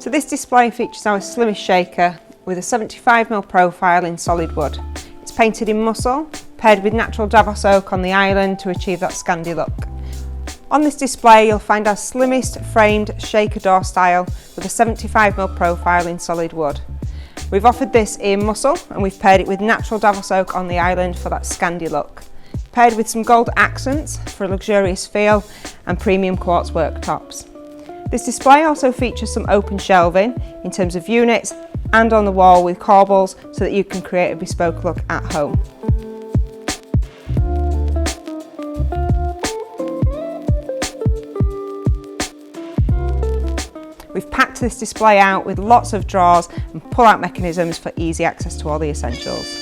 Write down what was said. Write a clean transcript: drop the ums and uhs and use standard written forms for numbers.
So this display features our slimmest shaker with a 75mm profile in solid wood. It's painted in muscle, paired with natural Davos oak on the island to achieve that Scandi look. On this display you'll find our slimmest framed shaker door style with a 75mm profile in solid wood. We've offered this in muscle and we've paired it with natural Davos oak on the island for that Scandi look. Paired with some gold accents for a luxurious feel and premium quartz worktops. This display also features some open shelving in terms of units and on the wall with corbels so that you can create a bespoke look at home. We've packed this display out with lots of drawers and pull-out mechanisms for easy access to all the essentials.